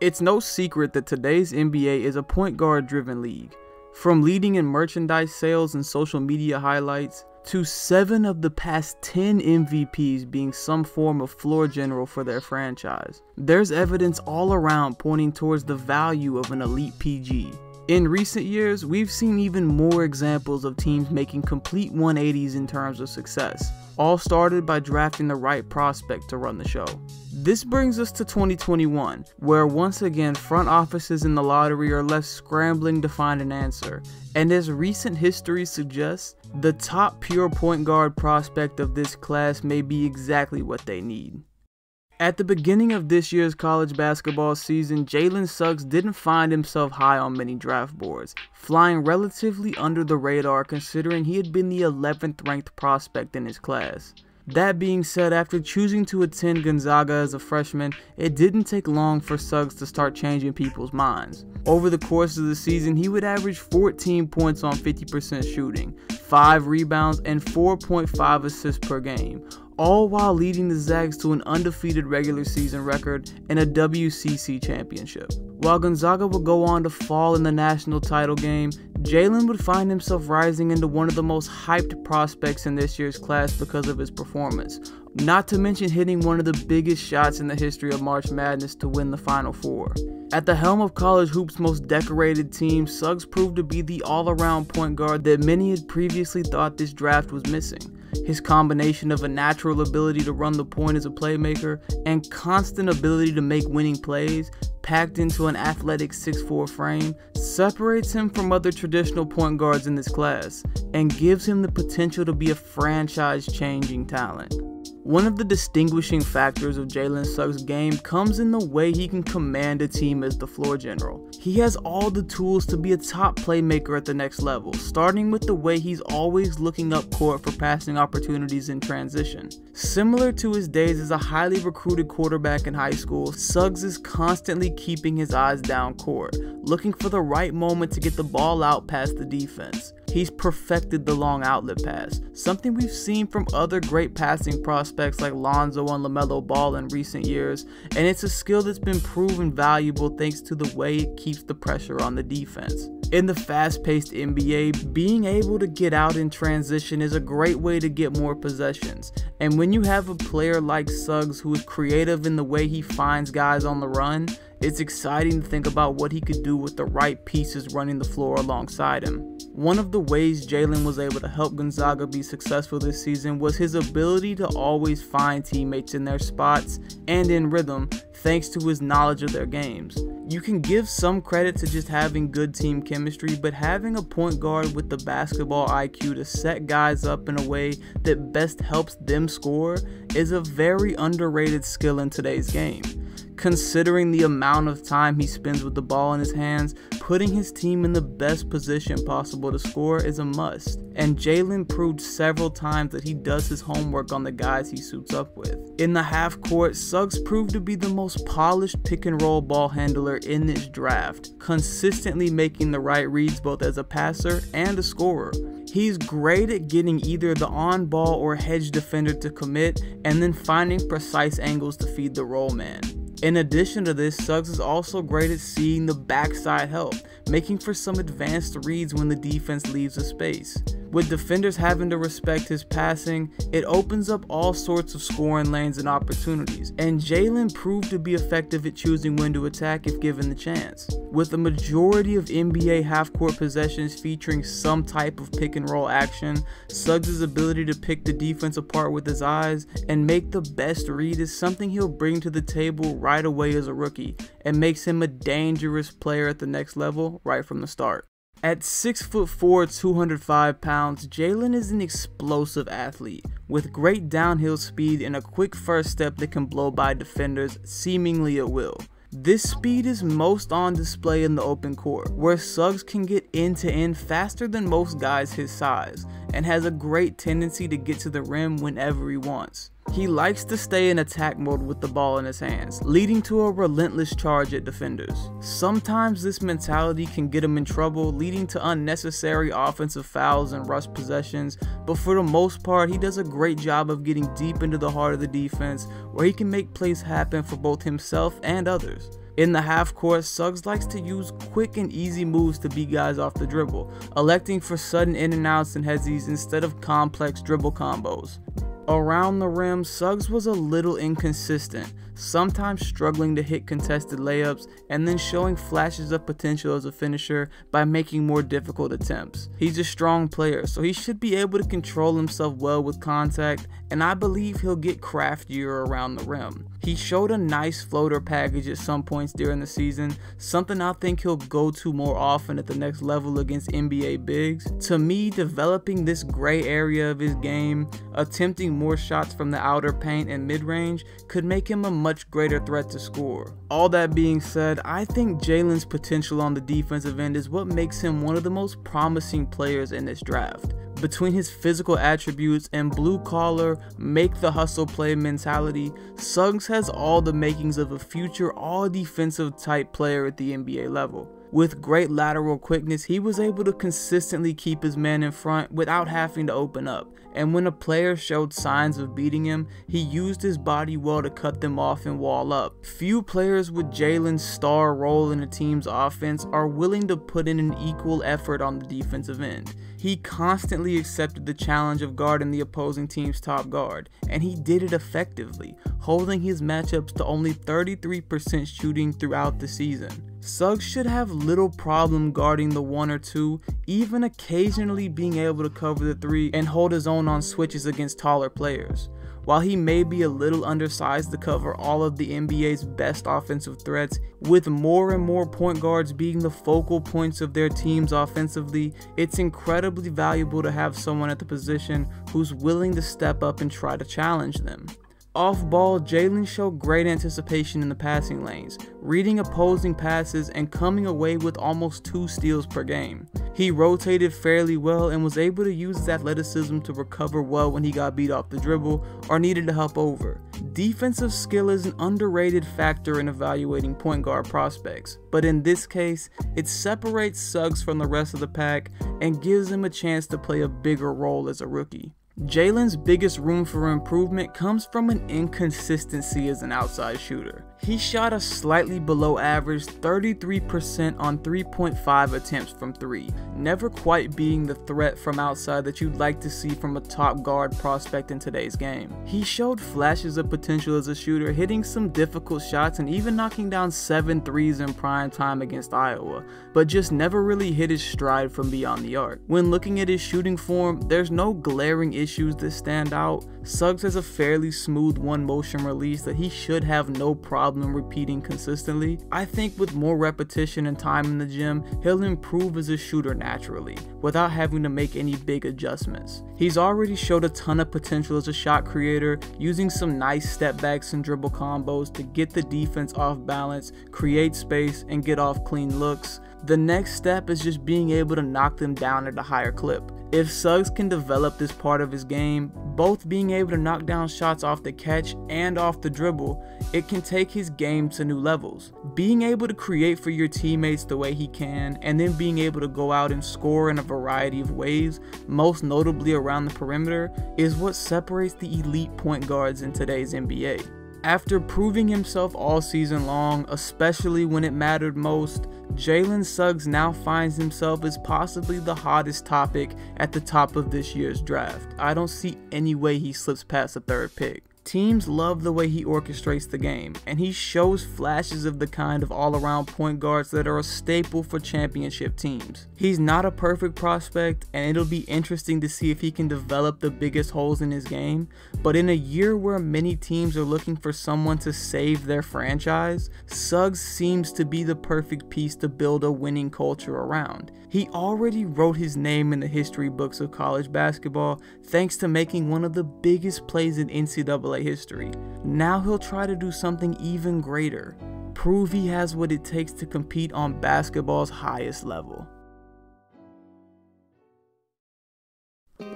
It's no secret that today's NBA is a point guard driven league. From leading in merchandise sales and social media highlights, to 7 of the past 10 MVPs being some form of floor general for their franchise. There's evidence all around pointing towards the value of an elite PG. In recent years, we've seen even more examples of teams making complete 180s in terms of success, all started by drafting the right prospect to run the show. This brings us to 2021, where once again front offices in the lottery are left scrambling to find an answer, and as recent history suggests, the top pure point guard prospect of this class may be exactly what they need. At the beginning of this year's college basketball season, Jalen Suggs didn't find himself high on many draft boards, flying relatively under the radar considering he had been the 11th ranked prospect in his class. That being said, after choosing to attend Gonzaga as a freshman, it didn't take long for Suggs to start changing people's minds. Over the course of the season, he would average 14 points on 50% shooting, 5 rebounds, and 4.5 assists per game, all while leading the Zags to an undefeated regular season record and a WCC championship. While Gonzaga would go on to fall in the national title game, Jalen would find himself rising into one of the most hyped prospects in this year's class because of his performance, not to mention hitting one of the biggest shots in the history of March Madness to win the Final Four. At the helm of college hoop's most decorated team, Suggs proved to be the all-around point guard that many had previously thought this draft was missing. His combination of a natural ability to run the point as a playmaker and constant ability to make winning plays, packed into an athletic 6'4" frame, separates him from other traditional point guards in this class and gives him the potential to be a franchise-changing talent. One of the distinguishing factors of Jalen Suggs' game comes in the way he can command a team as the floor general. He has all the tools to be a top playmaker at the next level, starting with the way he's always looking up court for passing opportunities in transition. Similar to his days as a highly recruited quarterback in high school, Suggs is constantly keeping his eyes down court, looking for the right moment to get the ball out past the defense. He's perfected the long outlet pass, something we've seen from other great passing prospects like Lonzo and LaMelo Ball in recent years, and it's a skill that's been proven valuable thanks to the way it keeps the pressure on the defense. In the fast-paced NBA, being able to get out in transition is a great way to get more possessions, and when you have a player like Suggs who is creative in the way he finds guys on the run, it's exciting to think about what he could do with the right pieces running the floor alongside him. One of the ways Jalen was able to help Gonzaga be successful this season was his ability to always find teammates in their spots and in rhythm thanks to his knowledge of their games. You can give some credit to just having good team chemistry, but having a point guard with the basketball IQ to set guys up in a way that best helps them score is a very underrated skill in today's game. Considering the amount of time he spends with the ball in his hands, putting his team in the best position possible to score is a must, and Jalen proved several times that he does his homework on the guys he suits up with. In the half court, Suggs proved to be the most polished pick and roll ball handler in this draft, consistently making the right reads both as a passer and a scorer. He's great at getting either the on-ball or hedge defender to commit and then finding precise angles to feed the roll man. In addition to this, Suggs is also great at seeing the backside help, making for some advanced reads when the defense leaves a space. With defenders having to respect his passing, it opens up all sorts of scoring lanes and opportunities, and Jalen proved to be effective at choosing when to attack if given the chance. With the majority of NBA half-court possessions featuring some type of pick-and-roll action, Suggs' ability to pick the defense apart with his eyes and make the best read is something he'll bring to the table right away as a rookie, and makes him a dangerous player at the next level right from the start. At 6'4", 205 pounds, Jalen is an explosive athlete with great downhill speed and a quick first step that can blow by defenders seemingly at will. This speed is most on display in the open court, where Suggs can get end to end faster than most guys his size, and has a great tendency to get to the rim whenever he wants. He likes to stay in attack mode with the ball in his hands, leading to a relentless charge at defenders. Sometimes this mentality can get him in trouble, leading to unnecessary offensive fouls and rush possessions, but for the most part, he does a great job of getting deep into the heart of the defense, where he can make plays happen for both himself and others. In the half court, Suggs likes to use quick and easy moves to beat guys off the dribble, electing for sudden in and outs and headzies instead of complex dribble combos. Around the rim, Suggs was a little inconsistent, sometimes struggling to hit contested layups and then showing flashes of potential as a finisher by making more difficult attempts. He's a strong player, so he should be able to control himself well with contact, and I believe he'll get craftier around the rim. He showed a nice floater package at some points during the season, something I think he'll go to more often at the next level against NBA bigs. To me, developing this gray area of his game, attempting more shots from the outer paint and mid-range, could make him a much greater threat to score. All that being said, I think Jalen's potential on the defensive end is what makes him one of the most promising players in this draft. Between his physical attributes and blue-collar, make-the-hustle play mentality, Suggs has all the makings of a future all-defensive type player at the NBA level. With great lateral quickness, he was able to consistently keep his man in front without having to open up, and when a player showed signs of beating him, he used his body well to cut them off and wall up. Few players with Jalen's star role in a team's offense are willing to put in an equal effort on the defensive end. He constantly accepted the challenge of guarding the opposing team's top guard, and he did it effectively, holding his matchups to only 33% shooting throughout the season. Suggs should have little problem guarding the 1 or 2, even occasionally being able to cover the 3 and hold his own on switches against taller players. While he may be a little undersized to cover all of the NBA's best offensive threats, with more and more point guards being the focal points of their teams offensively, it's incredibly valuable to have someone at the position who's willing to step up and try to challenge them. Off ball, Jalen showed great anticipation in the passing lanes, reading opposing passes and coming away with almost 2 steals per game. He rotated fairly well and was able to use his athleticism to recover well when he got beat off the dribble or needed to help over. Defensive skill is an underrated factor in evaluating point guard prospects, but in this case, it separates Suggs from the rest of the pack and gives him a chance to play a bigger role as a rookie. Jalen's biggest room for improvement comes from an inconsistency as an outside shooter. He shot a slightly below average 33% on 3.5 attempts from 3, never quite being the threat from outside that you'd like to see from a top guard prospect in today's game. He showed flashes of potential as a shooter, hitting some difficult shots and even knocking down 7 threes in prime time against Iowa, but just never really hit his stride from beyond the arc. When looking at his shooting form, there's no glaring issues that stand out. Suggs has a fairly smooth one-motion release that he should have no problem repeating consistently. I think with more repetition and time in the gym, he'll improve as a shooter naturally, without having to make any big adjustments. He's already showed a ton of potential as a shot creator, using some nice step backs and dribble combos to get the defense off balance, create space, and get off clean looks. The next step is just being able to knock them down at a higher clip. If Suggs can develop this part of his game, both being able to knock down shots off the catch and off the dribble, it can take his game to new levels. Being able to create for your teammates the way he can, and then being able to go out and score in a variety of ways, most notably around the perimeter, is what separates the elite point guards in today's NBA. After proving himself all season long, especially when it mattered most, Jalen Suggs now finds himself as possibly the hottest topic at the top of this year's draft. I don't see any way he slips past the 3rd pick. Teams love the way he orchestrates the game, and he shows flashes of the kind of all-around point guards that are a staple for championship teams. He's not a perfect prospect, and it'll be interesting to see if he can develop the biggest holes in his game, but in a year where many teams are looking for someone to save their franchise, Suggs seems to be the perfect piece to build a winning culture around. He already wrote his name in the history books of college basketball thanks to making one of the biggest plays in NCAA history. Now he'll try to do something even greater, prove he has what it takes to compete on basketball's highest level.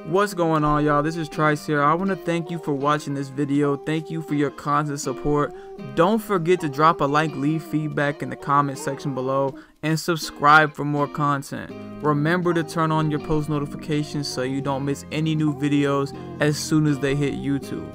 What's going on, y'all? This is Trice here. I want to thank you for watching this video. Thank you for your constant support. Don't forget to drop a like, leave feedback in the comment section below, and subscribe for more content. Remember to turn on your post notifications so you don't miss any new videos as soon as they hit YouTube.